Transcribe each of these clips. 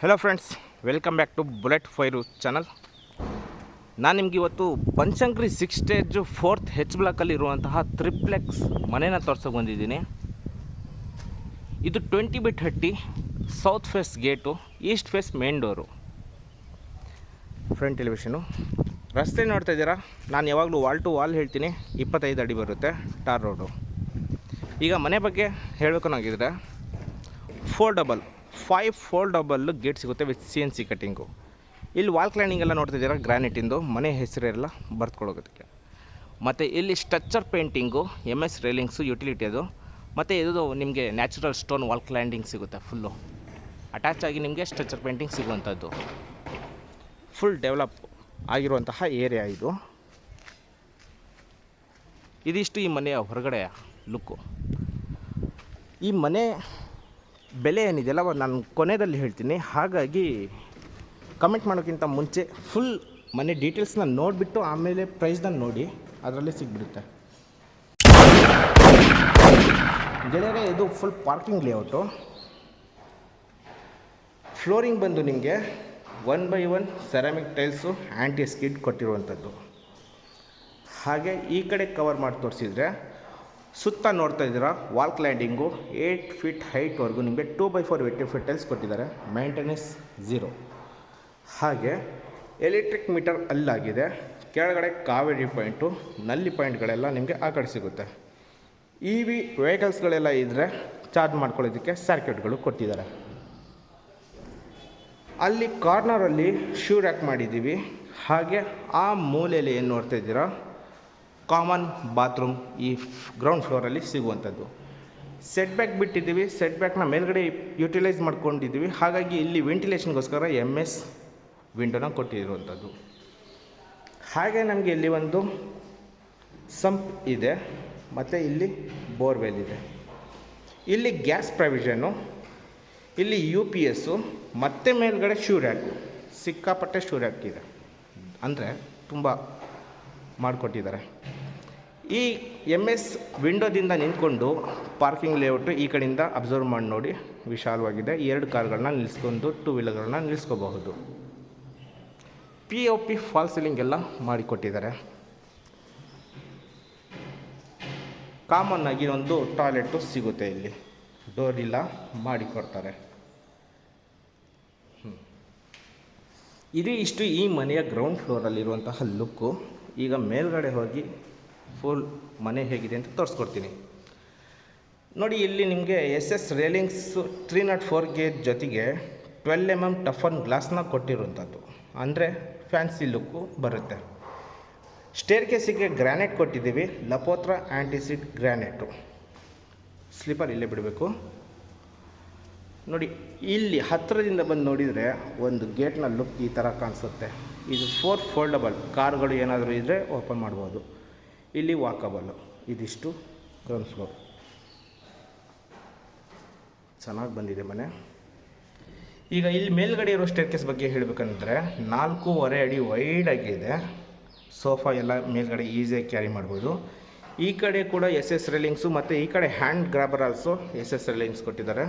Hello friends, welcome back to bullet fire channel. ನಾನು ನಿಮ್ಗೆ ಇವತ್ತು ಬನಶಂಕರಿ 6 ಸ್ಟೇಜು 4th H ಬ್ಲಾಕಲ್ಲಿ ಇರುವಂತಹ ತ್ರಿಪ್ಲೆಕ್ಸ್ ಮನೇನ ತೋರ್ಸೋಕೆ ಬಂದಿದ್ದೀನಿ. ಇದು 20/30 south face gate, east face main door, front elevation. ರಸ್ತೆ ನೋಡ್ತಾ ಇದ್ದೀರಾ, ನಾನು ಯಾವಾಗಲೂ ವಾಲ್ ಟು ವಾಲ್ ಹೇಳ್ತೀನಿ, 25 ಅಡಿ ಬರುತ್ತೆ ಟಾರ್ ರೋಡು. ಈಗ ಮನೆ ಬಗ್ಗೆ ಹೇಳಬೇಕು ಅನ್ನೋಗಿದ್ರೆ 5 ಫೋಲ್ಡಬಲ್ ಗೇಟ್ ಸಿಗುತ್ತೆ ವಿತ್ CNC ಕಟ್ಟಿಂಗು. ಇಲ್ಲಿ ವಾಲ್ ಕ್ಲೈನಿಂಗ್ ಎಲ್ಲ ನೋಡ್ತಿದ್ದೀರಾ, ಗ್ರಾನೈಟಿಂದು, ಮನೆ ಹೆಸರೆಲ್ಲ ಬರ್ತ್ಕೊಳ್ಳೋದಕ್ಕೆ. ಮತ್ತು ಇಲ್ಲಿ ಸ್ಟ್ರಕ್ಚರ್ ಪೇಂಟಿಂಗು, MS ರೇಲಿಂಗ್ಸು, ಯುಟಿಲಿಟಿ ಅದು. ಮತ್ತು ಇದು ನಿಮಗೆ ನ್ಯಾಚುರಲ್ ಸ್ಟೋನ್ ವಾಲ್ ಕ್ಲೈಂಡಿಂಗ್ ಸಿಗುತ್ತೆ, ಫುಲ್ಲು ಅಟ್ಯಾಚ್ ಆಗಿ ನಿಮಗೆ ಸ್ಟ್ರಕ್ಚರ್ ಪೇಂಟಿಂಗ್ ಸಿಗುವಂಥದ್ದು. ಫುಲ್ ಡೆವಲಪ್ ಆಗಿರುವಂತಹ ಏರಿಯಾ ಇದು. ಇದಿಷ್ಟು ಈ ಮನೆಯ ಹೊರಗಡೆಯ ಲುಕ್ಕು. ಈ ಮನೆ ಬೆಲೆ ಏನಿದೆಯಲ್ಲ ನಾನು ಕೊನೆಯಲ್ಲಿ ಹೇಳ್ತೀನಿ, ಹಾಗಾಗಿ ಕಮೆಂಟ್ ಮಾಡೋಕ್ಕಿಂತ ಮುಂಚೆ ಫುಲ್ ಮನೆ ಡೀಟೇಲ್ಸ್ನ ನೋಡಿಬಿಟ್ಟು ಆಮೇಲೆ ಪ್ರೈಸ್ನ ನೋಡಿ, ಅದರಲ್ಲೇ ಸಿಗ್ಬಿಡುತ್ತೆ ಗೆಳೆಯರೆ. ಇದು ಫುಲ್ ಪಾರ್ಕಿಂಗ್ ಲೇಔಟು. ಫ್ಲೋರಿಂಗ್ ಬಂದು ನಿಮಗೆ 1/1 ಸೆರಾಮಿಕ್ ಟೈಲ್ಸು ಆ್ಯಂಟಿ ಸ್ಕಿಡ್ ಕೊಟ್ಟಿರುವಂಥದ್ದು. ಹಾಗೆ ಈ ಕಡೆ ಕವರ್ ಮಾಡಿ ತೋರಿಸಿದರೆ ಸುತ್ತ ನೋಡ್ತಾ ಇದ್ದೀರಾ, ವಾಲ್ ಕ್ಲೈಂಡಿಂಗು 8 ಫೀಟ್ ಹೈಟ್ವರೆಗೂ ನಿಮಗೆ 2/4 ವೆಟ್ಟಿಫೈಡ್ ಟೈಲ್ಸ್ ಕೊಟ್ಟಿದ್ದಾರೆ, ಮೇಂಟೆನೆನ್ಸ್ 0. ಹಾಗೆ ಎಲೆಕ್ಟ್ರಿಕ್ ಮೀಟರ್ ಅಲ್ಲಾಗಿದೆ. ಕೆಳಗಡೆ ಕಾವೇರಿ ಪಾಯಿಂಟು, ನಲ್ಲಿ ಪಾಯಿಂಟ್ಗಳೆಲ್ಲ ನಿಮಗೆ ಆ ಕಡೆ ಸಿಗುತ್ತೆ. EV ವೆಹಿಕಲ್ಸ್ಗಳೆಲ್ಲ ಇದ್ದರೆ ಚಾರ್ಜ್ ಮಾಡ್ಕೊಳ್ಳೋದಕ್ಕೆ ಸರ್ಕ್ಯೂಟ್ಗಳು ಕೊಟ್ಟಿದ್ದಾರೆ. ಅಲ್ಲಿ ಕಾರ್ನರಲ್ಲಿ ಶೂ ರ್ಯಾಕ್ ಮಾಡಿದ್ದೀವಿ. ಹಾಗೆ ಆ ಮೂಲೆಯಲ್ಲಿ ಏನು ನೋಡ್ತಾ ಇದ್ದೀರಾ, ಕಾಮನ್ ಬಾತ್ರೂಮ್ ಈ ಗ್ರೌಂಡ್ ಫ್ಲೋರಲ್ಲಿ ಸಿಗುವಂಥದ್ದು. ಸೆಟ್ ಬ್ಯಾಕ್ ಬಿಟ್ಟಿದ್ದೀವಿ, ಸೆಟ್ ಬ್ಯಾಕ್ನ ಮೇಲ್ಗಡೆ ಯುಟಿಲೈಸ್ ಮಾಡ್ಕೊಂಡಿದ್ದೀವಿ. ಹಾಗಾಗಿ ಇಲ್ಲಿ ವೆಂಟಿಲೇಷನ್ಗೋಸ್ಕರ MS ವಿಂಡೋನ ಕೊಟ್ಟಿರುವಂಥದ್ದು. ಹಾಗೆ ನಮಗೆ ಇಲ್ಲಿ ಒಂದು ಸಂಪ್ ಇದೆ, ಮತ್ತು ಇಲ್ಲಿ ಬೋರ್ವೆಲ್ ಇದೆ. ಇಲ್ಲಿ ಗ್ಯಾಸ್ ಪ್ರಾವಿಷನ್ನು, ಇಲ್ಲಿ UPS, ಮತ್ತು ಮೇಲ್ಗಡೆ ಶೂ ರ್ಯಾಕು, ಸಿಕ್ಕಾಪಟ್ಟೆ ಶೂ ರ್ಯಾಕ್ ಇದೆ, ಅಂದರೆ ತುಂಬ ಮಾಡಿಕೊಟ್ಟಿದ್ದಾರೆ. ಈ MS ವಿಂಡೋದಿಂದ ನಿಂತ್ಕೊಂಡು ಪಾರ್ಕಿಂಗ್ ಲೇಔಟು ಈ ಕಡೆಯಿಂದ ಅಬ್ಸರ್ವ್ ಮಾಡಿ ನೋಡಿ, ವಿಶಾಲವಾಗಿದೆ. 2 ಕಾರ್ಗಳನ್ನ ನಿಲ್ಲಿಸ್ಕೊಂಡು 2 ವೀಲರ್ಗಳನ್ನ ನಿಲ್ಲಿಸ್ಕೋಬಹುದು. POP ಫಾಲ್ ಸೀಲಿಂಗ್ ಎಲ್ಲ ಮಾಡಿಕೊಟ್ಟಿದ್ದಾರೆ. ಕಾಮನ್ ಆಗಿ ಒಂದು ಟಾಯ್ಲೆಟು ಸಿಗುತ್ತೆ, ಇಲ್ಲಿ ಡೋರ್ ಇಲ್ಲ ಮಾಡಿಕೊಡ್ತಾರೆ. ಇದು ಇಷ್ಟು ಈ ಮನೆಯ ಗ್ರೌಂಡ್ ಫ್ಲೋರಲ್ಲಿರುವಂತಹ ಲುಕ್ಕು. ಈಗ ಮೇಲ್ಗಡೆ ಹೋಗಿ ಫುಲ್ ಮನೆ ಹೇಗಿದೆ ಅಂತ ತೋರಿಸ್ಕೊಡ್ತೀನಿ ನೋಡಿ. ಇಲ್ಲಿ ನಿಮಗೆ SS ರೇಲಿಂಗ್ಸು 304 ಗೇಜ್ ಜೊತೆಗೆ 12 mm ಟಫನ್ ಗ್ಲಾಸ್ನ ಕೊಟ್ಟಿರುವಂಥದ್ದು, ಅಂದರೆ ಫ್ಯಾನ್ಸಿ ಲುಕ್ಕು ಬರುತ್ತೆ. ಸ್ಟೇರ್ ಕೇಸಿಗೆ ಗ್ರಾನೈಟ್ ಕೊಟ್ಟಿದ್ದೀವಿ, ಲಪೋತ್ರ ಆ್ಯಂಟಿಸಿಡ್ ಗ್ರಾನೈಟು. ಸ್ಲಿಪ್ಪರ್ ಇಲ್ಲೇ ಬಿಡಬೇಕು ನೋಡಿ. ಇಲ್ಲಿ ಹತ್ತಿರದಿಂದ ಬಂದು ನೋಡಿದರೆ ಒಂದು ಗೇಟ್ನ ಲುಕ್ ಈ ಥರ ಕಾಣಿಸುತ್ತೆ. ಇದು 4 ಫೋಲ್ಡಬಲ್, ಕಾರ್ಗಳು ಏನಾದರೂ ಇದ್ದರೆ ಓಪನ್ ಮಾಡ್ಬೋದು. ಇಲ್ಲಿ ವಾಕಬಲ್ಲು. ಇದಿಷ್ಟು ಗ್ರೌಂಡ್ ಫ್ಲೋರ್. ಚೆನ್ನಾಗಿ ಬಂದಿದೆ ಮನೆ. ಈಗ ಇಲ್ಲಿ ಮೇಲ್ಗಡೆ ಇರೋ ಸ್ಟೇರ್ ಕೇಸ್ ಬಗ್ಗೆ ಹೇಳಬೇಕಂದ್ರೆ 4.5 ಅಡಿ ವೈಡಾಗಿದೆ. ಸೋಫಾ ಎಲ್ಲ ಮೇಲ್ಗಡೆ ಈಸಿಯಾಗಿ ಕ್ಯಾರಿ ಮಾಡ್ಬೋದು. ಈ ಕಡೆ ಕೂಡ SS ರೇಲಿಂಗ್ಸು, ಮತ್ತು ಈ ಕಡೆ hand grabber also SS railings ಕೊಟ್ಟಿದ್ದಾರೆ.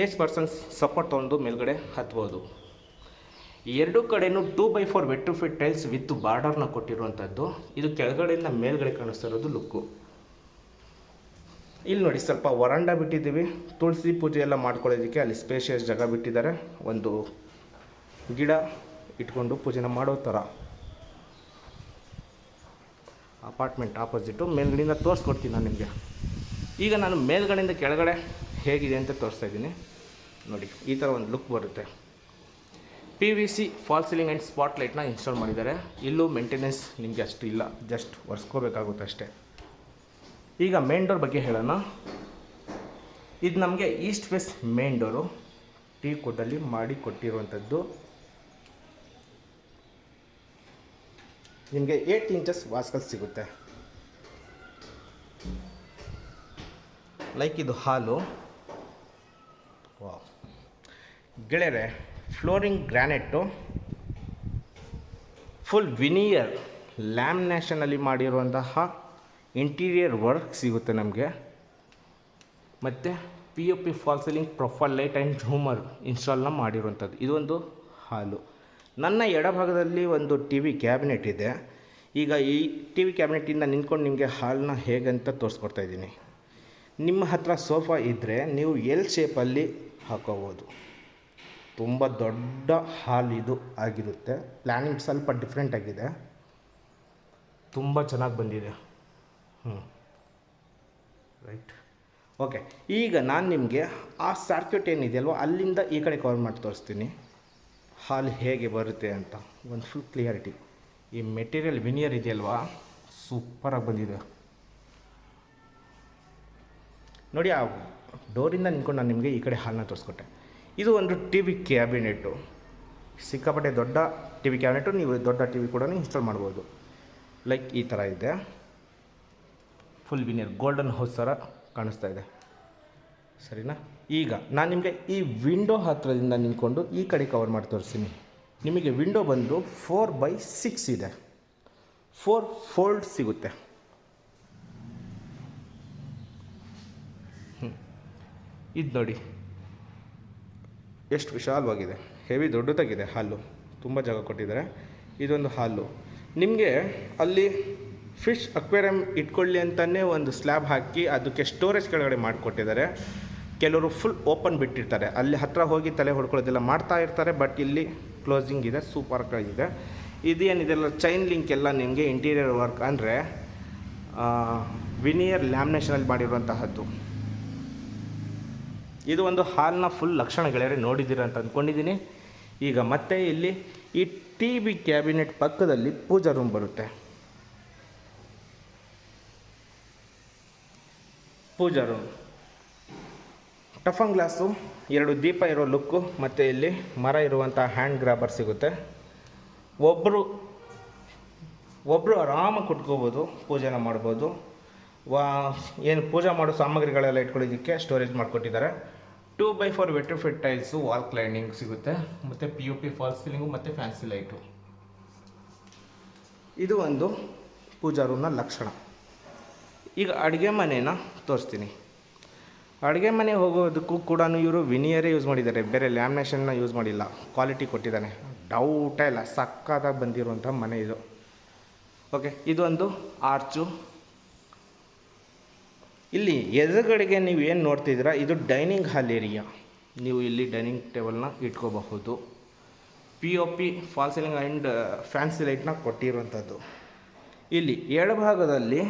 8 ಪರ್ಸನ್ಸ್ ಸಪೋರ್ಟ್ ತೊಗೊಂಡು ಮೇಲ್ಗಡೆ ಹತ್ಬೋದು. 2 ಕಡೆಯೂ 2/4 ವೆಟ್ಟಿಫೈಡ್ ಟೈಲ್ಸ್ ವಿತ್ ಬಾರ್ಡರ್ನ ಕೊಟ್ಟಿರುವಂಥದ್ದು. ಇದು ಕೆಳಗಡೆಯಿಂದ ಮೇಲ್ಗಡೆ ಕಾಣಿಸ್ತಾ ಇರೋದು ಲುಕ್ಕು. ಇಲ್ಲಿ ನೋಡಿ, ಸ್ವಲ್ಪ ವರಂಡ ಬಿಟ್ಟಿದ್ದೀವಿ, ತುಳಸಿ ಪೂಜೆ ಎಲ್ಲ ಮಾಡ್ಕೊಳ್ಳೋದಕ್ಕೆ ಅಲ್ಲಿ ಸ್ಪೇಷಿಯಸ್ ಜಾಗ ಬಿಟ್ಟಿದ್ದಾರೆ. ಒಂದು ಗಿಡ ಇಟ್ಕೊಂಡು ಪೂಜೆನ ಮಾಡೋ ಥರ. Apartment opposite. ಮೇಲ್ಗಡೆಯಿಂದ ತೋರಿಸ್ಕೊಡ್ತೀನಿ ನಾನು ನಿಮಗೆ. ಈಗ ನಾನು ಮೇಲ್ಗಡೆಯಿಂದ ಕೆಳಗಡೆ ಹೇಗಿದೆ ಅಂತ ತೋರಿಸ್ತಾ ಇದ್ದೀನಿ ನೋಡಿ. ಈ ಥರ ಒಂದು ಲುಕ್ ಬರುತ್ತೆ. PVC fall ceiling and spot ಲೈಟ್ನ ಇನ್ಸ್ಟಾಲ್ ಮಾಡಿದ್ದಾರೆ. ಇಲ್ಲೂ ಮೇಂಟೆನೆನ್ಸ್ ನಿಮಗೆ ಅಷ್ಟು ಇಲ್ಲ, ಜಸ್ಟ್ ಒರೆಸ್ಕೋಬೇಕಾಗುತ್ತೆ ಅಷ್ಟೇ. ಈಗ ಮೇನ್ ಡೋರ್ ಬಗ್ಗೆ ಹೇಳೋಣ. ಇದು ನಮಗೆ ಈಸ್ಟ್ ಫೇಸ್ ಮೇನ್ ಡೋರು, ಟೀ ಕುಡ್ಡಲ್ಲಿ ಮಾಡಿ ಕೊಟ್ಟಿರುವಂಥದ್ದು. ನಿಮಗೆ 8 ಇಂಚಸ್ ವಾಸ್ಕಲ್ ಸಿಗುತ್ತೆ. ಲೈಕ್ ಇದು ಹಾಲು. ವಾವ್ ಗೆಳೆಯರೆ, ಫ್ಲೋರಿಂಗ್ ಗ್ರಾನೈಟು, ಫುಲ್ ವಿನಿಯರ್ ಲ್ಯಾಮಿನೇಷನಲ್ಲಿ ಮಾಡಿರುವಂತಹ ಇಂಟೀರಿಯರ್ ವರ್ಕ್ ಸಿಗುತ್ತೆ ನಮಗೆ. ಮತ್ತು P U P fall ceiling profile light and ಝೂಮರ್ ಇನ್ಸ್ಟಾಲ್ನ ಮಾಡಿರುವಂಥದ್ದು. ಇದೊಂದು ಹಾಲು. ನನ್ನ ಎಡಭಾಗದಲ್ಲಿ ಒಂದು ಟಿ ವಿ ಕ್ಯಾಬಿನೆಟ್ ಇದೆ. ಈಗ ಈ ಟಿ ವಿ ಕ್ಯಾಬಿನೆಟಿಂದ ನಿಂತ್ಕೊಂಡು ನಿಮಗೆ ಹಾಲನ್ನ ಹೇಗಂತ ತೋರಿಸ್ಕೊಡ್ತಾ ಇದ್ದೀನಿ. ನಿಮ್ಮ ಹತ್ರ ಸೋಫಾ ಇದ್ದರೆ ನೀವು ಎಲ್ ಶೇಪಲ್ಲಿ ಹಾಕೋಬೋದು. ತುಂಬ ದೊಡ್ಡ ಹಾಲ್ ಇದು ಆಗಿರುತ್ತೆ. ಪ್ಲ್ಯಾನಿಂಗ್ ಸ್ವಲ್ಪ ಡಿಫ್ರೆಂಟ್ ಆಗಿದೆ, ತುಂಬ ಚೆನ್ನಾಗಿ ಬಂದಿದೆ. Right, okay. ಈಗ ನಾನು ನಿಮಗೆ ಆ ಸರ್ಕ್ಯೂಟ್ ಏನಿದೆಯಲ್ವ ಅಲ್ಲಿಂದ ಈ ಕಡೆ ಕವರ್ ಮಾಡಿ ತೋರಿಸ್ತೀನಿ ಹಾಲು ಹೇಗೆ ಬರುತ್ತೆ ಅಂತ. ಒಂದು ಫುಲ್ ಕ್ಲಿಯರಿಟಿ. ಈ ಮೆಟೀರಿಯಲ್ ವಿನಿಯರ್ ಇದೆಯಲ್ವಾ, ಸೂಪರಾಗಿ ಬಂದಿದೆ ನೋಡಿ. ಆ ಡೋರಿಂದ ನಿಂತ್ಕೊಂಡು ನಾನು ನಿಮಗೆ ಈ ಕಡೆ ಹಾಲನ್ನ ತೋರಿಸ್ಕೊಟ್ಟೆ. ಇದು ಒಂದು ಟಿ ವಿ ಕ್ಯಾಬಿನೆಟ್ಟು, ಸಿಕ್ಕಾಪಟ್ಟೆ ದೊಡ್ಡ ಟಿ ವಿ ಕ್ಯಾಬಿನೆಟು. ನೀವು ದೊಡ್ಡ ಟಿ ವಿ ಕೂಡ ಇನ್ಸ್ಟಾಲ್ ಮಾಡ್ಬೋದು. ಲೈಕ್ ಈ ಥರ ಇದೆ, ಫುಲ್ ವಿನಿಯರ್ ಗೋಲ್ಡನ್ ಹೌಸ್ ಥರ ಕಾಣಿಸ್ತಾ ಇದೆ, ಸರಿನಾ? ಈಗ ನಾನು ನಿಮಗೆ ಈ ವಿಂಡೋ ಹತ್ತಿರದಿಂದ ನಿಂತ್ಕೊಂಡು ಈ ಕಡೆ ಕವರ್ ಮಾಡಿ ತೋರಿಸ್ತೀನಿ. ನಿಮಗೆ ವಿಂಡೋ ಬಂದು 4x6 ಇದೆ, 4 ಫೋಲ್ಡ್ ಸಿಗುತ್ತೆ. ಇದು ನೋಡಿ ಎಷ್ಟು ವಿಶಾಲವಾಗಿದೆ, ಹೆವಿ ದೊಡ್ಡದಾಗಿದೆ ಹಾಲು, ತುಂಬ ಜಾಗ ಕೊಟ್ಟಿದ್ದಾರೆ. ಇದೊಂದು ಹಾಲು ನಿಮಗೆ ಅಲ್ಲಿ ಫಿಶ್ ಅಕ್ವೇರಿಯಂ ಇಟ್ಕೊಳ್ಳಿ ಅಂತಲೇ ಒಂದು ಸ್ಲ್ಯಾಬ್ ಹಾಕಿ ಅದಕ್ಕೆ ಸ್ಟೋರೇಜ್ ಕೆಳಗಡೆ ಮಾಡಿಕೊಟ್ಟಿದ್ದಾರೆ. ಕೆಲವರು ಫುಲ್ ಓಪನ್ ಬಿಟ್ಟಿರ್ತಾರೆ, ಅಲ್ಲಿ ಹತ್ತಿರ ಹೋಗಿ ತಲೆ ಹೊಡ್ಕೊಳ್ಳೋದೆಲ್ಲ ಮಾಡ್ತಾ ಇರ್ತಾರೆ. ಬಟ್ ಇಲ್ಲಿ ಕ್ಲೋಸಿಂಗ್ ಇದೆ, ಸೂಪರಾಗಿದೆ. ಇದೇನಿದೆಲ್ಲ ಚೈನ್ ಲಿಂಕ್ ಎಲ್ಲ ನಿಮಗೆ ಇಂಟೀರಿಯರ್ ವರ್ಕ್ ಅಂದರೆ ವಿನಿಯರ್ ಲ್ಯಾಮಿನೇಷನಲ್ಲಿ ಮಾಡಿರುವಂತಹದ್ದು. ಇದು ಒಂದು ಹಾಲ್ನ ಫುಲ್ ಲಕ್ಷಣಗಳೇ ನೋಡಿದ್ದೀರ ಅಂತ ಅಂದ್ಕೊಂಡಿದ್ದೀನಿ. ಈಗ ಮತ್ತೆ ಇಲ್ಲಿ ಈ ಟಿ ವಿ ಕ್ಯಾಬಿನೆಟ್ ಪಕ್ಕದಲ್ಲಿ ಪೂಜಾ ರೂಮ್ ಬರುತ್ತೆ. ಪೂಜಾ ರೂಮ್ ಟಫನ್ ಗ್ಲಾಸು, 2 ದೀಪ ಇರೋ ಲುಕ್ಕು, ಮತ್ತು ಇಲ್ಲಿ ಮರ ಇರುವಂಥ ಹ್ಯಾಂಡ್ ಗ್ರಾಬರ್ ಸಿಗುತ್ತೆ. ಒಬ್ಬರು ಆರಾಮಾಗಿ ಕುಟ್ಕೋಬೋದು, ಪೂಜೆನ ಮಾಡ್ಬೋದು. ಏನು ಪೂಜೆ ಮಾಡೋ ಸಾಮಗ್ರಿಗಳೆಲ್ಲ ಇಟ್ಕೊಳ್ಳೋದಕ್ಕೆ ಸ್ಟೋರೇಜ್ ಮಾಡಿಕೊಟ್ಟಿದ್ದಾರೆ. 2x4 ವೆಟ್ರಿಫಿಟ್ ಟೈಲ್ಸು, ವಾಲ್ ಕ್ಲೈನಿಂಗ್ ಸಿಗುತ್ತೆ, ಮತ್ತು P U P fall ceiling ಮತ್ತು ಫ್ಯಾನ್ಸಿ ಲೈಟು. ಇದು ಒಂದು ಪೂಜಾ ರೂಮ್ನ ಲಕ್ಷಣ. ಈಗ ಅಡುಗೆ ಮನೇನ ತೋರಿಸ್ತೀನಿ. ಅಡುಗೆ ಮನೆ ಹೋಗೋದಕ್ಕೂ ಕೂಡ ಇವರು ವಿನಿಯರೇ ಯೂಸ್ ಮಾಡಿದ್ದಾರೆ, ಬೇರೆ ಲ್ಯಾಮಿನೇಷನ್ನ ಯೂಸ್ ಮಾಡಿಲ್ಲ. ಕ್ವಾಲಿಟಿ ಕೊಟ್ಟಿದ್ದಾನೆ, ಡೌಟೇ ಇಲ್ಲ, ಸಕ್ಕತ್ತಾಗಿ ಬಂದಿರುವಂಥ ಮನೆ ಇದು. ಓಕೆ, ಇದೊಂದು ಆರ್ಚು. ಇಲ್ಲಿ ಎದುರುಗಡೆಗೆ ನೀವು ಏನು ನೋಡ್ತಿದ್ದೀರಾ, ಇದು ಡೈನಿಂಗ್ ಹಾಲ್ ಏರಿಯಾ. ನೀವು ಇಲ್ಲಿ ಡೈನಿಂಗ್ ಟೇಬಲ್ನ ಇಟ್ಕೋಬಹುದು. P O P fall ceiling and fancy ಲೈಟ್ನ ಕೊಟ್ಟಿರುವಂಥದ್ದು. ಇಲ್ಲಿ ಎಡಭಾಗದಲ್ಲಿ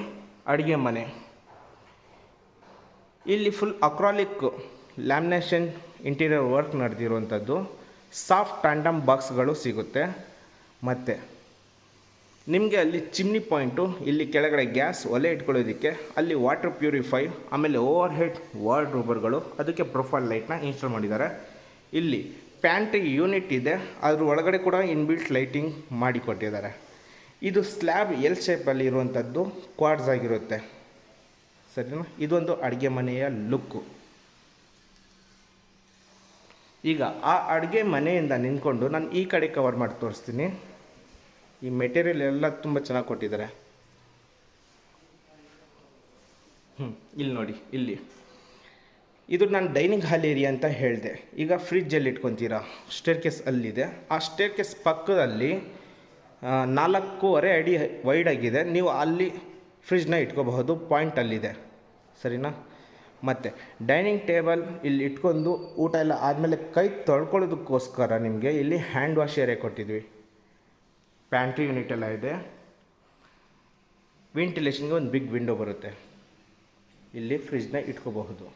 ಅಡುಗೆ ಮನೆ. ಇಲ್ಲಿ full acrylic lamination interior work ನಡೆದಿರುವಂಥದ್ದು. ಸಾಫ್ಟ್ ಟ್ಯಾಂಡಮ್ ಬಾಕ್ಸ್ಗಳು ಸಿಗುತ್ತೆ. ಮತ್ತು ನಿಮಗೆ ಅಲ್ಲಿ ಚಿಮ್ನಿ ಪಾಯಿಂಟು, ಇಲ್ಲಿ ಕೆಳಗಡೆ ಗ್ಯಾಸ್ ಒಲೆ ಇಟ್ಕೊಳ್ಳೋದಕ್ಕೆ, ಅಲ್ಲಿ ವಾಟರ್ ಪ್ಯೂರಿಫೈ, ಆಮೇಲೆ ಓವರ್ ಹೆಡ್ ವಾರ್ಡ್ರೋಬರ್ಗಳು, ಅದಕ್ಕೆ ಪ್ರೊಫೈಲ್ ಲೈಟ್ನ ಇನ್ಸ್ಟಾಲ್ ಮಾಡಿದ್ದಾರೆ. ಇಲ್ಲಿ ಪ್ಯಾಂಟ್ರಿ ಯೂನಿಟ್ ಇದೆ, ಅದ್ರ ಒಳಗಡೆ ಕೂಡ ಇನ್ಬಿಲ್ಟ್ ಲೈಟಿಂಗ್ ಮಾಡಿಕೊಟ್ಟಿದ್ದಾರೆ. ಇದು ಸ್ಲ್ಯಾಬ್ ಎಲ್ ಶೇಪಲ್ಲಿ ಇರುವಂಥದ್ದು, ಕ್ವಾಡ್ಸ್ ಆಗಿರುತ್ತೆ, ಸರಿನಾ? ಇದೊಂದು ಅಡುಗೆ ಮನೆಯ ಲುಕ್ಕು. ಈಗ ಆ ಅಡುಗೆ ಮನೆಯಿಂದ ನಿಂತ್ಕೊಂಡು ನಾನು ಈ ಕಡೆ ಕವರ್ ಮಾಡಿ ತೋರಿಸ್ತೀನಿ. ಈ ಮೆಟೀರಿಯಲ್ ಎಲ್ಲ ತುಂಬ ಚೆನ್ನಾಗಿ ಕೊಟ್ಟಿದ್ದಾರೆ. ಇಲ್ಲಿ ನೋಡಿ, ಇಲ್ಲಿ ಇದು ನಾನು ಡೈನಿಂಗ್ ಹಾಲ್ ಏರಿಯಾ ಅಂತ ಹೇಳಿದೆ. ಈಗ ಫ್ರಿಜ್ಜಲ್ಲಿ ಇಟ್ಕೊತೀರಾ, ಸ್ಟೇರ್ ಕೇಸ್ ಅಲ್ಲಿದೆ. ಆ ಸ್ಟೇರ್ ಕೇಸ್ ಪಕ್ಕದಲ್ಲಿ 4.5 ಅಡಿ ವೈಡ್ ಆಗಿದೆ. ನೀವು ಅಲ್ಲಿ ಫ್ರಿಜ್ನ ಇಟ್ಕೋಬಹುದು, ಪಾಯಿಂಟ್ ಅಲ್ಲಿದೆ, ಸರಿನಾ? ಮತ್ತು ಡೈನಿಂಗ್ ಟೇಬಲ್ ಇಲ್ಲಿ ಇಟ್ಕೊಂಡು ಊಟ ಎಲ್ಲ ಆದಮೇಲೆ ಕೈ ತೊಳ್ಕೊಳ್ಳೋದಕ್ಕೋಸ್ಕರ ನಿಮಗೆ ಇಲ್ಲಿ ಹ್ಯಾಂಡ್ ವಾಶ್ ಏರಿಯಾ ಕೊಟ್ಟಿದ್ವಿ. ಪ್ಯಾಂಟ್ರಿ ಯೂನಿಟ್ ಎಲ್ಲ ಇದೆ. ವೆಂಟಿಲೇಷನ್ಗೆ ಒಂದು ಬಿಗ್ ವಿಂಡೋ ಬರುತ್ತೆ, ಇಲ್ಲಿ ಫ್ರಿಜ್ನ ಇಟ್ಕೋಬಹುದು.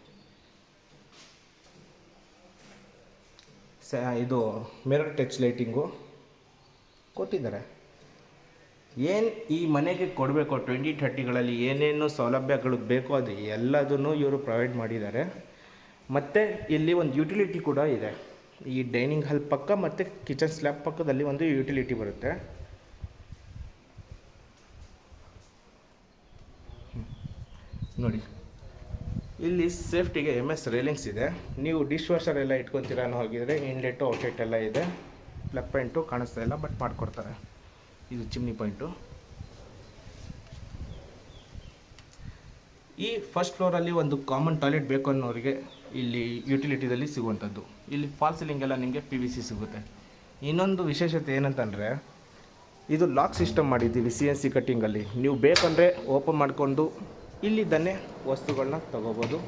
ಇದು ಮಿರರ್ ಟಚ್ ಲೈಟಿಂಗು ಕೊಟ್ಟಿದ್ದಾರೆ. ಏನು ಈ ಮನೆಗೆ ಕೊಡಬೇಕು 2030ಗಳಲ್ಲಿ ಏನೇನು ಸೌಲಭ್ಯಗಳು ಬೇಕೋ ಅದು ಎಲ್ಲದನ್ನು ಇವರು ಪ್ರೊವೈಡ್ ಮಾಡಿದ್ದಾರೆ. ಮತ್ತು ಇಲ್ಲಿ ಒಂದು ಯುಟಿಲಿಟಿ ಕೂಡ ಇದೆ. ಈ ಡೈನಿಂಗ್ ಹಾಲ್ ಪಕ್ಕ ಮತ್ತು ಕಿಚನ್ ಸ್ಲ್ಯಾಬ್ ಪಕ್ಕದಲ್ಲಿ ಒಂದು ಯುಟಿಲಿಟಿ ಬರುತ್ತೆ. ನೋಡಿ, ಇಲ್ಲಿ ಸೇಫ್ಟಿಗೆ MS ರೇಲಿಂಗ್ಸ್ ಇದೆ. ನೀವು ಡಿಶ್ ವಾಷರ್ ಎಲ್ಲ ಇಟ್ಕೊತೀರ ಅನ್ನೋ ಹೋಗಿದರೆ ಇನ್ಲೆಟು ಔಟ್ಲೆಟ್ ಎಲ್ಲ ಇದೆ. ಪ್ಲಗ್ ಪಾಯಿಂಟು ಕಾಣಿಸ್ತಾ ಇಲ್ಲ, ಬಟ್ ಮಾಡಿಕೊಡ್ತಾರೆ. ಇದು ಚಿಮ್ನಿ ಪಾಯಿಂಟು. ಈ ಫಸ್ಟ್ ಫ್ಲೋರಲ್ಲಿ ಒಂದು ಕಾಮನ್ ಟಾಯ್ಲೆಟ್ ಬೇಕು ಅನ್ನೋರಿಗೆ ಇಲ್ಲಿ ಯುಟಿಲಿಟಿದಲ್ಲಿ ಸಿಗುವಂಥದ್ದು. ಇಲ್ಲಿ ಫಾಲ್ ಸೀಲಿಂಗ್ ಎಲ್ಲ ನಿಮಗೆ PVC ಸಿಗುತ್ತೆ. ಇನ್ನೊಂದು ವಿಶೇಷತೆ ಏನಂತಂದರೆ ಇದು ಲಾಕ್ ಸಿಸ್ಟಮ್ ಮಾಡಿದ್ದೀವಿ CNC ಕಟ್ಟಿಂಗಲ್ಲಿ. ನೀವು ಬೇಕಂದರೆ ಓಪನ್ ಮಾಡಿಕೊಂಡು ಇಲ್ಲಿದ್ದನ್ನೇ ವಸ್ತುಗಳನ್ನ ತೊಗೋಬೋದು,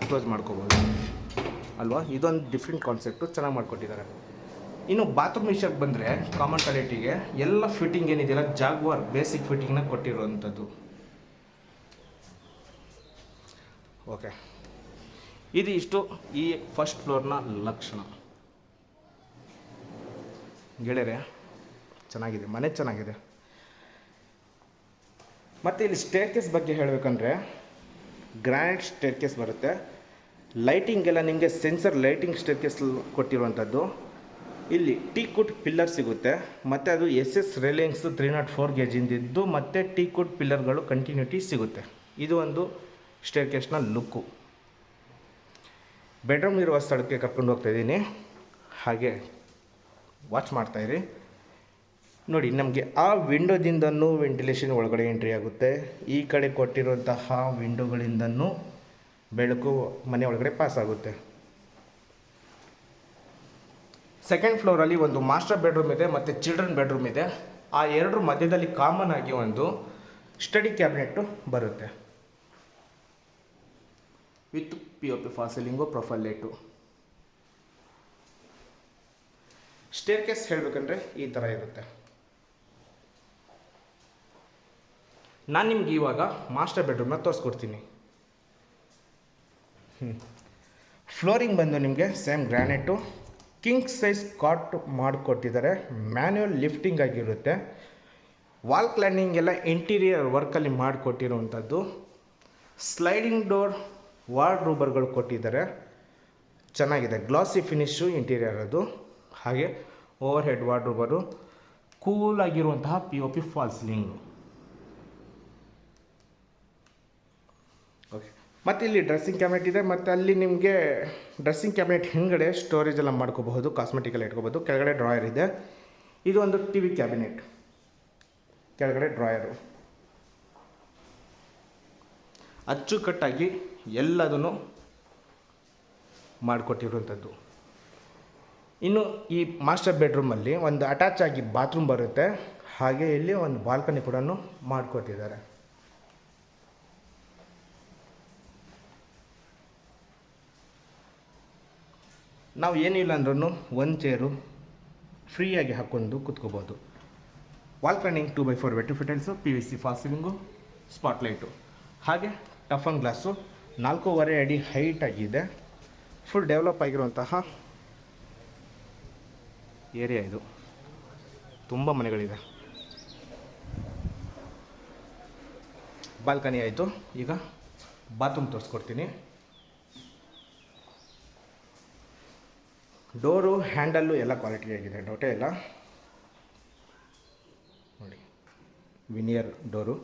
ಕ್ಲೋಸ್ ಮಾಡ್ಕೋಬೋದು ಅಲ್ವಾ. ಇದೊಂದು ಡಿಫ್ರೆಂಟ್ ಕಾನ್ಸೆಪ್ಟು, ಚೆನ್ನಾಗಿ ಮಾಡಿಕೊಟ್ಟಿದ್ದಾರೆ. ಇನ್ನು ಬಾತ್ರೂಮ್ ವಿಷಯಕ್ಕೆ ಬಂದರೆ ಕಾಮನ್ ಟಾಯ್ಲೆಟಿಗೆ ಎಲ್ಲ ಫಿಟ್ಟಿಂಗ್ ಏನಿದೆಯಲ್ಲ ಜಾಗ್ವಾರ್ ಬೇಸಿಕ್ ಫಿಟ್ಟಿಂಗ್ನ ಕೊಟ್ಟಿರುವಂಥದ್ದು. ಓಕೆ, ಇದು ಇಷ್ಟು ಈ ಫಸ್ಟ್ ಫ್ಲೋರ್ನ ಲಕ್ಷಣ. ಗೆಳೆಯರೆ ಚೆನ್ನಾಗಿದೆ, ಮನೆ ಚೆನ್ನಾಗಿದೆ. ಮತ್ತು ಇಲ್ಲಿ ಸ್ಟೇರ್ಕೇಸ್ ಬಗ್ಗೆ ಹೇಳಬೇಕಂದ್ರೆ ಗ್ರಾನೈಟ್ ಸ್ಟೇರ್ಕೇಸ್ ಬರುತ್ತೆ. ಲೈಟಿಂಗ್ ಎಲ್ಲ ನಿಮಗೆ ಸೆನ್ಸರ್ ಲೈಟಿಂಗ್ ಸ್ಟೇರ್ಕೇಸ್ ಕೊಟ್ಟಿರುವಂಥದ್ದು. ಇಲ್ಲಿ ಟೀಕ್ವುಡ್ ಪಿಲ್ಲರ್ ಸಿಗುತ್ತೆ, ಮತ್ತು ಅದು SS ರೇಲಿಂಗ್ಸ್ 304 ಗೇಜಿಂದಿದ್ದು, ಮತ್ತು ಟೀಕ್ವುಡ್ ಪಿಲ್ಲರ್ಗಳು ಕಂಟಿನ್ಯೂಟಿ ಸಿಗುತ್ತೆ. ಇದು ಒಂದು ಸ್ಟೇರ್ಕೇಸ್ನ ಲುಕ್ಕು. ಬೆಡ್ರೂಮ್ ಇರುವ ಸ್ಥಳಕ್ಕೆ ಕರ್ಕೊಂಡು ಹೋಗ್ತಾಯಿದ್ದೀನಿ, ಹಾಗೆ ವಾಚ್ ಮಾಡ್ತಾಯಿರಿ. ನೋಡಿ, ನಮಗೆ ಆ ವಿಂಡೋದಿಂದನೂ ವೆಂಟಿಲೇಷನ್ ಒಳಗಡೆ ಎಂಟ್ರಿ ಆಗುತ್ತೆ. ಈ ಕಡೆ ಕೊಟ್ಟಿರುವಂತಹ ವಿಂಡೋಗಳಿಂದನೂ ಬೆಳಕು ಮನೆ ಒಳಗಡೆ ಪಾಸ್ ಆಗುತ್ತೆ. ಸೆಕೆಂಡ್ ಫ್ಲೋರಲ್ಲಿ ಒಂದು ಮಾಸ್ಟರ್ ಬೆಡ್ರೂಮ್ ಇದೆ ಮತ್ತು ಚಿಲ್ಡ್ರನ್ ಬೆಡ್ರೂಮ್ ಇದೆ. ಆ ಎರಡರ ಮಧ್ಯದಲ್ಲಿ ಕಾಮನ್ ಆಗಿ ಒಂದು ಸ್ಟಡಿ ಕ್ಯಾಬಿನೆಟ್ಟು ಬರುತ್ತೆ with POP fall ceiling, profile light. Staircase ಹೇಳಬೇಕಂದ್ರೆ ಈ ಥರ ಇರುತ್ತೆ. ನಾನು ನಿಮ್ಗೆ ಇವಾಗ ಮಾಸ್ಟರ್ ಬೆಡ್ರೂಮ್ನ ತೋರಿಸ್ಕೊಡ್ತೀನಿ. ಫ್ಲೋರಿಂಗ್ ಬಂದು ನಿಮಗೆ same granite, king size cot ಮಾಡಿಕೊಟ್ಟಿದ್ದಾರೆ. ಮ್ಯಾನ್ಯುವಲ್ ಲಿಫ್ಟಿಂಗ್ ಆಗಿರುತ್ತೆ. ವಾಲ್ ಕ್ಲೈನಿಂಗ್ ಎಲ್ಲ ಇಂಟೀರಿಯರ್ ವರ್ಕಲ್ಲಿ ಮಾಡಿಕೊಟ್ಟಿರುವಂಥದ್ದು. ಸ್ಲೈಡಿಂಗ್ ಡೋರ್ ವಾರ್ಡ್ರೋಬರ್ಗಳು ಕೊಟ್ಟಿದ್ದಾರೆ, ಚೆನ್ನಾಗಿದೆ. ಗ್ಲಾಸಿ ಫಿನಿಶು ಇಂಟೀರಿಯರ್ ಅದು. ಹಾಗೆ ಓವರ್ ಹೆಡ್ ವಾರ್ಡ್ರೋಬರು, ಕೂಲಾಗಿರುವಂತಹ POP ಫಾಲ್ ಸೀಲಿಂಗು. ಓಕೆ, ಮತ್ತು ಇಲ್ಲಿ ಡ್ರೆಸ್ಸಿಂಗ್ ಕ್ಯಾಬಿನೆಟ್ ಇದೆ, ಮತ್ತು ಅಲ್ಲಿ ನಿಮಗೆ ಡ್ರೆಸ್ಸಿಂಗ್ ಕ್ಯಾಬಿನೆಟ್ ಹಿಂದ್ಗಡೆ ಸ್ಟೋರೇಜ್ ಎಲ್ಲ ಮಾಡ್ಕೋಬಹುದು, ಕಾಸ್ಮೆಟಿಕ್ ಎಲ್ಲ ಇಟ್ಕೋಬೋದು. ಕೆಳಗಡೆ ಡ್ರಾಯರ್ ಇದೆ. ಇದು ಒಂದು TV ಕ್ಯಾಬಿನೆಟ್, ಕೆಳಗಡೆ ಡ್ರಾಯರು. ಅಚ್ಚುಕಟ್ಟಾಗಿ ಎಲ್ಲದನ್ನು ಮಾಡಿಕೊಟ್ಟಿರುವಂಥದ್ದು. ಇನ್ನು ಈ ಮಾಸ್ಟರ್ ಬೆಡ್ರೂಮಲ್ಲಿ ಒಂದು ಅಟ್ಯಾಚ್ ಆಗಿ ಬಾತ್ರೂಮ್ ಬರುತ್ತೆ, ಹಾಗೆ ಇಲ್ಲಿ ಒಂದು ಬಾಲ್ಕನಿ ಕೂಡ ಮಾಡಿಕೊಟ್ಟಿದ್ದಾರೆ. ನಾವು ಏನಿಲ್ಲ ಅಂದ್ರೂ ಒಂದು ಚೇರು ಫ್ರೀಯಾಗಿ ಹಾಕ್ಕೊಂಡು ಕೂತ್ಕೋಬೋದು. ವಾಲ್ ಕ್ಲೈನಿಂಗ್ 2x4 ವೆಟಿಫಿಟಲ್ಸು, PVC ಫಾಲ್ ಸೀಲಿಂಗು, ಸ್ಪಾಟ್ಲೈಟು, ಹಾಗೆ ಟಫನ್ ಗ್ಲಾಸು. 4.5 ಅಡಿ ಹೈಟ್ ಆಗಿದೆ. ಫುಲ್ ಡೆವಲಪ್ ಆಗಿರುವಂತಹ ಏರಿಯಾ ಇದು. ತುಂಬ ಮನೆಗಳಿದೆ. ಬಾಲ್ಕನಿ ಆಯಿತು. ಈಗ ಬಾತ್ರೂಮ್ ತೋರಿಸ್ಕೊಡ್ತೀನಿ. ಡೋರು, ಹ್ಯಾಂಡಲ್ಲು ಎಲ್ಲ ಕ್ವಾಲಿಟಿ ಆಗಿದೆ, ಡೌಟೇ ಇಲ್ಲ. ನೋಡಿ, ವಿನಿಯರ್ ಡೋರು.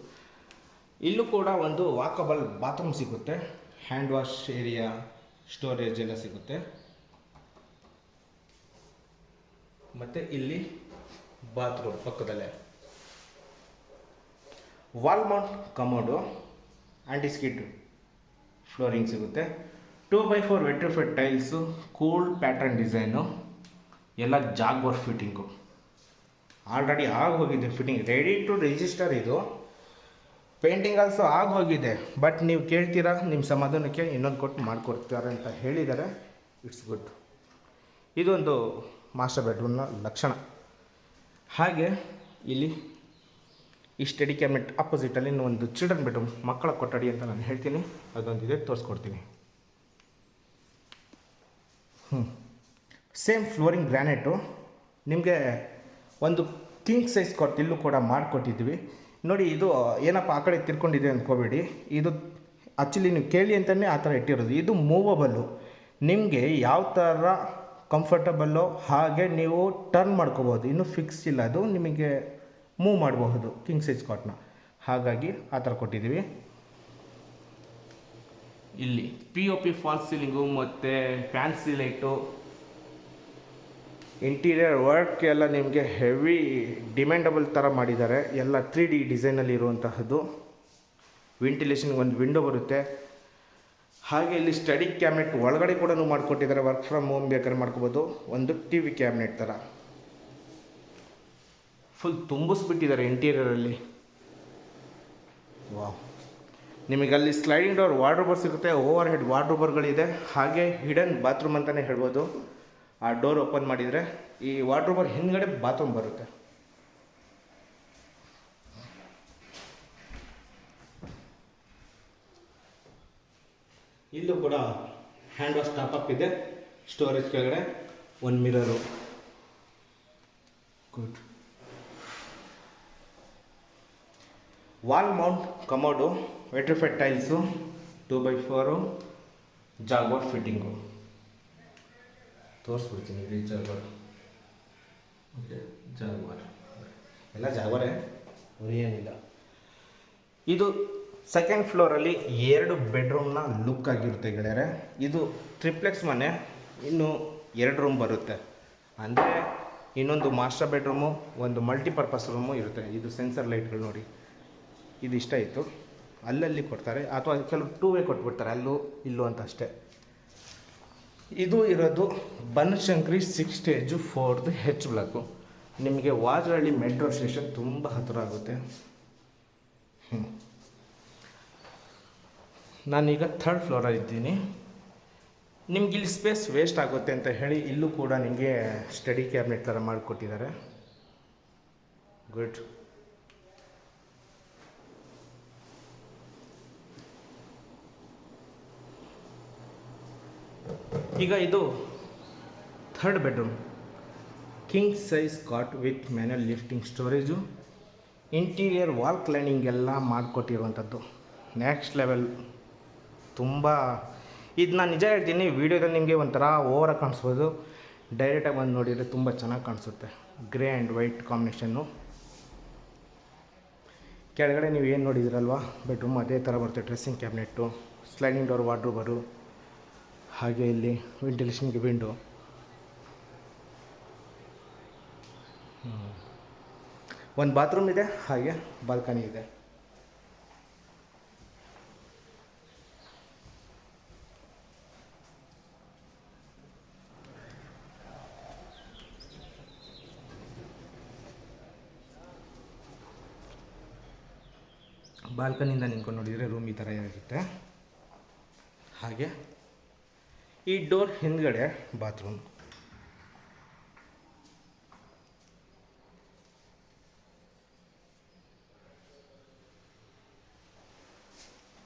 ಇಲ್ಲೂ ಕೂಡ ಒಂದು ವಾಕಬಲ್ ಬಾತ್ರೂಮ್ ಸಿಗುತ್ತೆ. ಹ್ಯಾಂಡ್ ವಾಶ್ ಏರಿಯಾ, ಸ್ಟೋರೇಜ್ ಎಲ್ಲ ಸಿಗುತ್ತೆ. ಮತ್ತು ಇಲ್ಲಿ ಬಾತ್ರೂಮ್ ಪಕ್ಕದಲ್ಲೇ wall mount commode, aunty skid flooring ಸಿಗುತ್ತೆ. 2x4 vitrified tiles, cool pattern design, ಎಲ್ಲ ಜಾಗ್ವಾರ್ ಫಿಟ್ಟಿಂಗು. ಆಲ್ರೆಡಿ ಆಗೋಗಿದೆ ಫಿಟ್ಟಿಂಗ್, ರೆಡಿ ಟು ರಿಜಿಸ್ಟರ್. ಇದು ಪೇಂಟಿಂಗ್ ಆಲ್ಸೋ ಆಗೋಗಿದೆ, ಬಟ್ ನೀವು ಕೇಳ್ತೀರಾ, ನಿಮ್ಮ ಸಮಾಧಾನಕ್ಕೆ ಇನ್ನೊಂದು ಕೊಟ್ಟು ಮಾಡಿಕೊಡ್ತಾರೆ ಅಂತ ಹೇಳಿದ್ದಾರೆ. It's good. ಇದೊಂದು ಮಾಸ್ಟರ್ ಬೆಡ್ರೂಮ್ನ ಲಕ್ಷಣ. ಹಾಗೆ ಇಲ್ಲಿ ಈ ಸ್ಟಡಿ ಕ್ಯಾಬಿನೆಟ್ ಅಪೋಸಿಟಲ್ಲಿ ಒಂದು ಚಿಲ್ಡ್ರನ್ ಬೆಡ್ರೂಮ್, ಮಕ್ಕಳ ಕೊಠಡಿ ಅಂತ ನಾನು ಹೇಳ್ತೀನಿ, ಅದೊಂದಿದೆ, ತೋರಿಸ್ಕೊಡ್ತೀನಿ. Same flooring granite. ನಿಮಗೆ ಒಂದು ಕಿಂಗ್ ಸೈಜ್ ಕಾಟ್ ಇಲ್ಲೂ ಕೂಡ ಮಾಡಿಕೊಟ್ಟಿದ್ವಿ. ನೋಡಿ, ಇದು ಏನಪ್ಪ ಆ ಕಡೆ ತಿರ್ಕೊಂಡಿದೆ ಅಂದ್ಕೋಬೇಡಿ. ಇದು ಆ್ಯಕ್ಚುಲಿ ನೀವು ಕೇಳಿ ಅಂತಲೇ ಆ ಥರ ಇಟ್ಟಿರೋದು. ಇದು ಮೂವಬಲ್ಲು. ನಿಮಗೆ ಯಾವ ಥರ ಕಂಫರ್ಟಬಲ್ಲು ಹಾಗೆ ನೀವು ಟರ್ನ್ ಮಾಡ್ಕೋಬೋದು. ಇನ್ನೂ ಫಿಕ್ಸ್ ಇಲ್ಲ, ಅದು ನಿಮಗೆ ಮೂವ್ ಮಾಡಬಹುದು ಕಿಂಗ್ ಸೈಜ್ ಕಾಟ್ನ. ಹಾಗಾಗಿ ಆ ಥರ ಕೊಟ್ಟಿದ್ದೀವಿ. ಇಲ್ಲಿ POP ಫಾಲ್ ಸೀಲಿಂಗು ಮತ್ತು ಫ್ಯಾನ್ಸಿ ಲೈಟು, ಇಂಟೀರಿಯರ್ ವರ್ಕ್ ಎಲ್ಲ ನಿಮಗೆ ಹೆವಿ ಡಿಮ್ಯಾಂಡಬಲ್ ಥರ ಮಾಡಿದ್ದಾರೆ. ಎಲ್ಲ 3D ಡಿಸೈನಲ್ಲಿ ಇರುವಂತಹದ್ದು. ವೆಂಟಿಲೇಷನ್ ಒಂದು ವಿಂಡೋ ಬರುತ್ತೆ. ಹಾಗೆ ಇಲ್ಲಿ ಸ್ಟಡಿ ಕ್ಯಾಬಿನೆಟ್ ಒಳಗಡೆ ಕೂಡ ಮಾಡಿಕೊಟ್ಟಿದ್ದಾರೆ, ವರ್ಕ್ ಫ್ರಮ್ ಹೋಮ್ ಬೇಕಾದ್ರೆ ಮಾಡ್ಕೋಬೋದು. ಒಂದು ಟಿ ವಿ ಕ್ಯಾಬಿನೆಟ್ ಥರ ಫುಲ್ ತುಂಬಿಸ್ಬಿಟ್ಟಿದ್ದಾರೆ ಇಂಟೀರಿಯರಲ್ಲಿ. ವಾವ್, ನಿಮಗಲ್ಲಿ ಸ್ಲೈಡಿಂಗ್ ಡೋರ್ ವಾರ್ಡ್ರೋಬರ್ ಸಿಗುತ್ತೆ, ಓವರ್ ಹೆಡ್ ವಾರ್ಡ್ರೋಬರ್ಗಳಿದೆ, ಹಾಗೆ ಹಿಡನ್ ಬಾತ್ರೂಮ್ ಅಂತಲೇ ಹೇಳ್ಬೋದು. ಆ ಡೋರ್ ಓಪನ್ ಮಾಡಿದರೆ ಈ ವಾರ್ಡ್ರೋಬರ್ ಹಿಂದ್ಗಡೆ ಬಾತ್ರೂಮ್ ಬರುತ್ತೆ. ಇಲ್ಲೂ ಕೂಡ ಹ್ಯಾಂಡ್ ವಾಶ್ ಟಾಪಪ್ ಇದೆ, ಸ್ಟೋರೇಜ್ ಕೆಳಗಡೆ ಒಂದು mirror. Good. Wall mount commode, vitrified tiles, 2x4 Jaquar fitting. ತೋರಿಸ್ಬಿಡ್ತೀನಿ ಇಡೀ ಜಾಗ್ವಾರ್. ಓಕೆ, ಜಾಗ್ವಾರ್ ಎಲ್ಲ ಜಾಗ್ವಾರೇ, ಏನಿಲ್ಲ. ಇದು ಸೆಕೆಂಡ್ ಫ್ಲೋರಲ್ಲಿ 2 ಬೆಡ್ರೂಮ್ನ ಲುಕ್ ಆಗಿರುತ್ತೆ ಗೆಳೆಯರೆ. ಇದು ಟ್ರಿಪ್ಲೆಕ್ಸ್ ಮನೆ, ಇನ್ನು 2 ರೂಮ್ ಬರುತ್ತೆ. ಅಂದರೆ ಇನ್ನೊಂದು ಮಾಸ್ಟರ್ ಬೆಡ್ರೂಮು, ಒಂದು ಮಲ್ಟಿಪರ್ಪಸ್ ರೂಮು ಇರುತ್ತೆ. ಇದು ಸೆನ್ಸರ್ ಲೈಟ್ಗಳು ನೋಡಿ, ಇದು ಇಷ್ಟ ಆಯಿತು. ಅಲ್ಲಲ್ಲಿ ಕೊಡ್ತಾರೆ, ಅಥವಾ ಕೆಲವು 2 ವೇ ಕೊಟ್ಬಿಡ್ತಾರೆ, ಅಲ್ಲೂ ಇಲ್ಲೂ ಅಂತ ಅಷ್ಟೇ. ಇದು ಇರೋದು Banashankari 6 stage 4th H block. ನಿಮಗೆ ವಾಜರಳ್ಳಿ ಮೆಟ್ರೋ ಸ್ಟೇಷನ್ ತುಂಬ ಹತ್ತಿರ ಆಗುತ್ತೆ. ನಾನೀಗ 3rd ಫ್ಲೋರಲ್ಲಿ ಇದ್ದೀನಿ. ನಿಮ್ಗೆ ಇಲ್ಲಿ ಸ್ಪೇಸ್ ವೇಸ್ಟ್ ಆಗುತ್ತೆ ಅಂತ ಹೇಳಿ ಇಲ್ಲೂ ಕೂಡ ನಿಮಗೆ ಸ್ಟಡಿ ಕ್ಯಾಬಿನೆಟ್ ಥರ ಮಾಡಿಕೊಟ್ಟಿದ್ದಾರೆ. ಗುಡ್. ಈಗ ಇದು 3rd bedroom, king size cot with manual lifting storage, interior wall cladding ಎಲ್ಲ ಮಾಡಿಕೊಟ್ಟಿರುವಂಥದ್ದು. Next level. ತುಂಬ ಇದು ನಾನು ನಿಜ ಹೇಳ್ತೀನಿ, ವೀಡಿಯೋದಲ್ಲಿ ನಿಮಗೆ ಒಂಥರ ಓವರಾಗಿ ಕಾಣಿಸ್ಬೋದು, ಡೈರೆಕ್ಟಾಗಿ ಬಂದು ನೋಡಿದರೆ ತುಂಬ ಚೆನ್ನಾಗಿ ಕಾಣಿಸುತ್ತೆ. Grey and white combination. ಕೆಳಗಡೆ ನೀವು ಏನು ನೋಡಿದಿರಲ್ವ ಬೆಡ್ರೂಮ್, ಅದೇ ಥರ ಬರುತ್ತೆ. ಡ್ರೆಸ್ಸಿಂಗ್ ಕ್ಯಾಬಿನೆಟ್ಟು, ಸ್ಲೈಡಿಂಗ್ ಡೋರ್ ವಾರ್ಡ್ರೋಬರು, ಹಾಗೆ ಇಲ್ಲಿ ವೆಂಟಿಲೇಷನ್ಗೆ ವಿಂಡೋ. ಒಂದು ಬಾತ್ರೂಮ್ ಇದೆ, ಹಾಗೆ ಬಾಲ್ಕನಿ ಇದೆ. ಬಾಲ್ಕನಿಯಿಂದ ನಿಂತ್ಕೊಂಡು ನೋಡಿದರೆ ರೂಮ್ ಈ ಥರ ಇರುತ್ತೆ. ಹಾಗೆ ಈ ಡೋರ್ ಹಿಂದ್ಗಡೆ ಬಾತ್ರೂಮ್.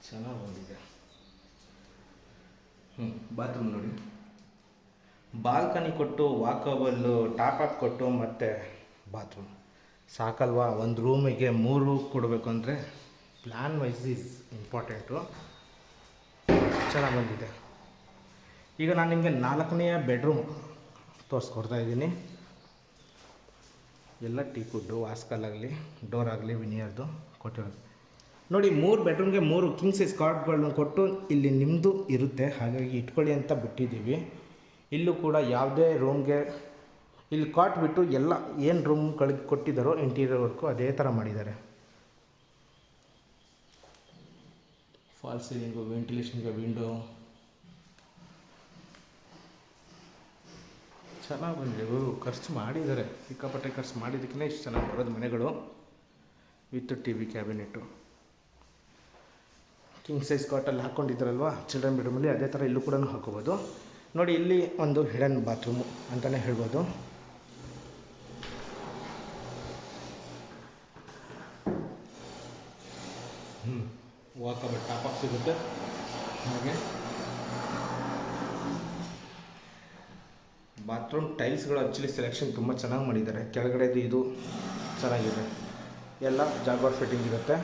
ಚೆನ್ನಾಗಿ ಬಂದಿದೆ. ಬಾತ್ರೂಮ್ ನೋಡಿ, ಬಾಲ್ಕನಿ ಕೊಟ್ಟು, ವಾಕಬಲ್ಲು, ಟಾಪಪ್ ಕೊಟ್ಟು, ಮತ್ತು ಬಾತ್ರೂಮ್. ಸಾಕಲ್ವಾ? ಒಂದು ರೂಮಿಗೆ 3 ಕೊಡಬೇಕು ಅಂದರೆ ಪ್ಲ್ಯಾನ್ ವೈಸ್ ಈಸ್ ಇಂಪಾರ್ಟೆಂಟು. ಚೆನ್ನಾಗಿ ಬಂದಿದೆ. ಈಗ ನಾನು ನಿಮಗೆ 4ನೇ ಬೆಡ್ರೂಮ್ ತೋರಿಸ್ಕೊಡ್ತಾ ಇದ್ದೀನಿ. ಎಲ್ಲ ಟೀಕುಡ್ಡು, ವಾಸ್ಕಲ್ಲಾಗಲಿ, ಡೋರ್ ಆಗಲಿ ವಿನಿಯರ್ದು ಕೊಟ್ಟಿರೋದು ನೋಡಿ. 3 ಬೆಡ್ರೂಮ್ಗೆ 3 ಕಿಂಗ್ ಸೈಜ್ ಕಾಟ್ಗಳನ್ನ ಕೊಟ್ಟು ಇಲ್ಲಿ ನಿಮ್ಮದು ಇರುತ್ತೆ, ಹಾಗಾಗಿ ಇಟ್ಕೊಳ್ಳಿ ಅಂತ ಬಿಟ್ಟಿದ್ದೀವಿ. ಇಲ್ಲೂ ಕೂಡ ಯಾವುದೇ ರೂಮ್ಗೆ ಇಲ್ಲಿ ಕಾಟ್ ಬಿಟ್ಟು ಎಲ್ಲ ಏನು ರೂಮ್ಗಳಿಗೆ ಕೊಟ್ಟಿದ್ದಾರೋ ಇಂಟೀರಿಯರ್ ವರ್ಕು ಅದೇ ಥರ ಮಾಡಿದ್ದಾರೆ. ಫಾಲ್ ಸೀಲಿಂಗು, ವೆಂಟಿಲೇಷನ್ಗೆ ವಿಂಡೋ ಚೆನ್ನಾಗಿ ಬಂದಿದೆ. ಖರ್ಚು ಮಾಡಿದ್ದಾರೆ, ಸಿಕ್ಕಾಪಟ್ಟೆ ಖರ್ಚು ಮಾಡಿದ್ದಕ್ಕೇ ಇಷ್ಟು ಚೆನ್ನಾಗಿ ಬರೋದು ಮನೆಗಳು. With T V cabinet, king size ಕಾಟಲ್ಲಿ ಹಾಕ್ಕೊಂಡಿದ್ದಾರಲ್ವ ಚಿಲ್ಡ್ರನ್ ಬೆಡ್ರೂಮಲ್ಲಿ, ಅದೇ ಥರ ಇಲ್ಲೂ ಕೂಡ ಹಾಕೋಬೋದು. ನೋಡಿ, ಇಲ್ಲಿ ಒಂದು ಹಿಡನ್ ಬಾತ್ರೂಮು ಅಂತಲೇ ಹೇಳ್ಬೋದು. ವಾಕಬಲ್ ಟಾಪಪ್ ಸಿಗುತ್ತೆ. ಹಾಗೆ ಬಾತ್ರೂಮ್ ಟೈಲ್ಸ್ಗಳು ಆ್ಯಕ್ಚುಲಿ ಸೆಲೆಕ್ಷನ್ ತುಂಬ ಚೆನ್ನಾಗಿ ಮಾಡಿದ್ದಾರೆ. ಕೆಳಗಡೆದು ಇದು ಚೆನ್ನಾಗಿದೆ, ಎಲ್ಲ ಜಾಗ್ವಾರ್ ಫಿಟ್ಟಿಂಗ್ ಇರುತ್ತೆ.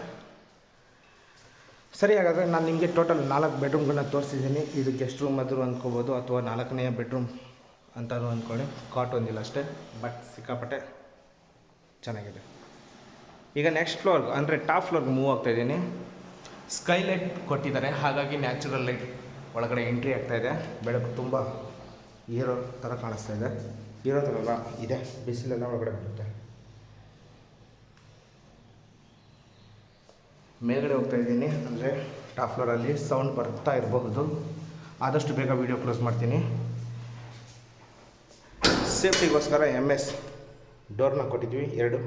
ಸರಿ, ಹಾಗಾದರೆ ನಾನು ನಿಮಗೆ ಟೋಟಲ್ 4 ಬೆಡ್ರೂಮ್ಗಳನ್ನ ತೋರಿಸಿದ್ದೀನಿ. ಇದು ಗೆಸ್ಟ್ ರೂಮ್ ಆದರೂ ಅಂದ್ಕೋಬೋದು, ಅಥವಾ 4ನೇ ಬೆಡ್ರೂಮ್ ಅಂತಲೂ ಅಂದ್ಕೊಳ್ಳಿ. ಕಾಟ್ ಒಂದಿಲ್ಲ ಅಷ್ಟೇ, ಬಟ್ ಸಿಕ್ಕಾಪಟ್ಟೆ ಚೆನ್ನಾಗಿದೆ. ಈಗ ನೆಕ್ಸ್ಟ್ ಫ್ಲೋರ್ ಅಂದರೆ ಟಾಪ್ ಫ್ಲೋರ್ಗೆ ಮೂವ್ ಆಗ್ತಾಯಿದ್ದೀನಿ. ಸ್ಕೈಲೈಟ್ ಕೊಟ್ಟಿದ್ದಾರೆ, ಹಾಗಾಗಿ ನ್ಯಾಚುರಲ್ ಲೈಟ್ ಒಳಗಡೆ ಎಂಟ್ರಿ ಆಗ್ತಾಯಿದೆ. ಬೆಳಕು ತುಂಬ ಹೀರೋ ಥರ ಕಾಣಿಸ್ತಾ ಇದೆ. ಹೀರೋ ಥರ ಇದೆ, ಬಿಸಿಲೆಲ್ಲ ಒಳಗಡೆ ಬರುತ್ತೆ. ಮೇಲ್ಗಡೆ ಹೋಗ್ತಾ ಇದ್ದೀನಿ, ಅಂದರೆ ಟಾಪ್ ಫ್ಲೋರಲ್ಲಿ ಸೌಂಡ್ ಬರ್ತಾ ಇರಬಹುದು, ಆದಷ್ಟು ಬೇಗ ವೀಡಿಯೋ ಕ್ಲೋಸ್ ಮಾಡ್ತೀನಿ. ಸೇಫ್ಟಿಗೋಸ್ಕರ MS ಡೋರ್ನ ಕೊಟ್ಟಿದ್ವಿ, 2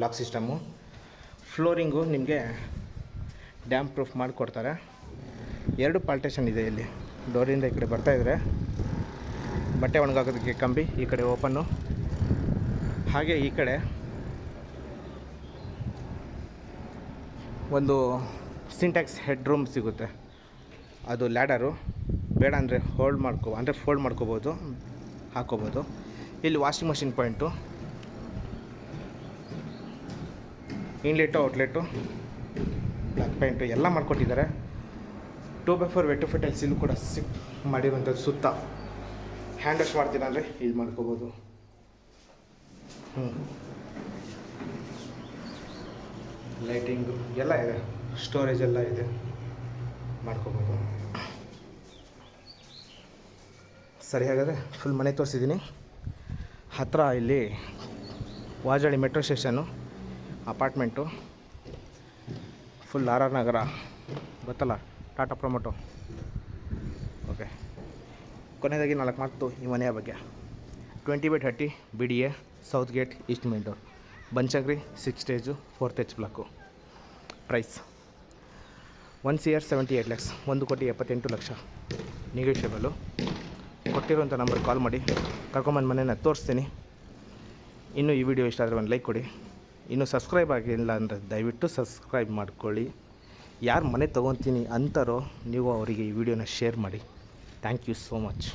ಲಾಕ್ ಸಿಸ್ಟಮ್ಮು. ಫ್ಲೋರಿಂಗು ನಿಮಗೆ ಡ್ಯಾಮ್ ಪ್ರೂಫ್ ಮಾಡಿಕೊಡ್ತಾರೆ. 2 ಪಾರ್ಟೇಷನ್ ಇದೆ ಇಲ್ಲಿ. ಡೋರಿಂದ ಈ ಕಡೆ ಬರ್ತಾಯಿದ್ರೆ ಬಟ್ಟೆ ಒಣಗಾಕೋದಕ್ಕೆ ಕಂಬಿ, ಈ ಕಡೆ ಓಪನ್ನು. ಹಾಗೆ ಈ ಕಡೆ ಒಂದು ಸಿಂಟ್ಯಾಕ್ಸ್ ಹೆಡ್ ರೂಮ್ ಸಿಗುತ್ತೆ, ಅದು ಲ್ಯಾಡರು. ಬೇಡ ಅಂದರೆ ಫೋಲ್ಡ್ ಮಾಡ್ಕೋಬೋದು, ಹಾಕೋಬೋದು. ಇಲ್ಲಿ washing machine point, inlet outlet, black paint ಎಲ್ಲ ಮಾಡಿಕೊಟ್ಟಿದ್ದಾರೆ. 2x4 ವೆಟ್ ಫಿಟ್ ಎಲ್ಸಿಲು ಕೂಡ ಮಾಡಿರುವಂಥದ್ದು. ಸುತ್ತ ಹ್ಯಾಂಡ್ ವಾಶ್ ಮಾಡ್ತೀರ ಅಂದರೆ ಇಲ್ಲಿ ಮಾಡ್ಕೋಬೋದು. ಲೈಟಿಂಗು ಎಲ್ಲ ಇದೆ, ಸ್ಟೋರೇಜ್ ಎಲ್ಲ ಇದೆ, ಮಾಡ್ಕೋಬೋದು. ಸರಿ, ಹಾಗಾದರೆ ಫುಲ್ ಮನೆ ತೋರಿಸಿದ್ದೀನಿ. ಹತ್ತಿರ ಇಲ್ಲಿ ವಾಜಾಳಿ metro station, apartment, full RR Nagar ಗೊತ್ತಲ್ಲ, ಟಾಟಾ ಪ್ರೊಮೋಟೋ. ಓಕೆ, ಕೊನೆಯದಾಗಿ 4 ಮಾತು ಈ ಮನೆಯ ಬಗ್ಗೆ. 20/30 BDA, south gate, east main door, Banashankari, 6 stage, 4th H block. Price 1 CR 78 lakhs, 1,78,00,000 negotiable. ಕೊಟ್ಟಿರೋಂಥ ನಂಬರ್ ಕಾಲ್ ಮಾಡಿ ಕರ್ಕೊಂಬಂದು ಮನೆಯನ್ನು ತೋರಿಸ್ತೀನಿ. ಇನ್ನೂ ಈ ವಿಡಿಯೋ ಇಷ್ಟ ಆದರೆ ಒಂದು ಲೈಕ್ ಕೊಡಿ. ಇನ್ನೂ ಸಬ್ಸ್ಕ್ರೈಬ್ ಆಗಿಲ್ಲ ಅಂದರೆ ದಯವಿಟ್ಟು ಸಬ್ಸ್ಕ್ರೈಬ್ ಮಾಡ್ಕೊಳ್ಳಿ. ಯಾರು ಮನೆ ತೊಗೊತೀನಿ ಅಂತಾರೋ ನೀವು ಅವರಿಗೆ ಈ ವಿಡಿಯೋನ ಶೇರ್ ಮಾಡಿ. Thank you so much.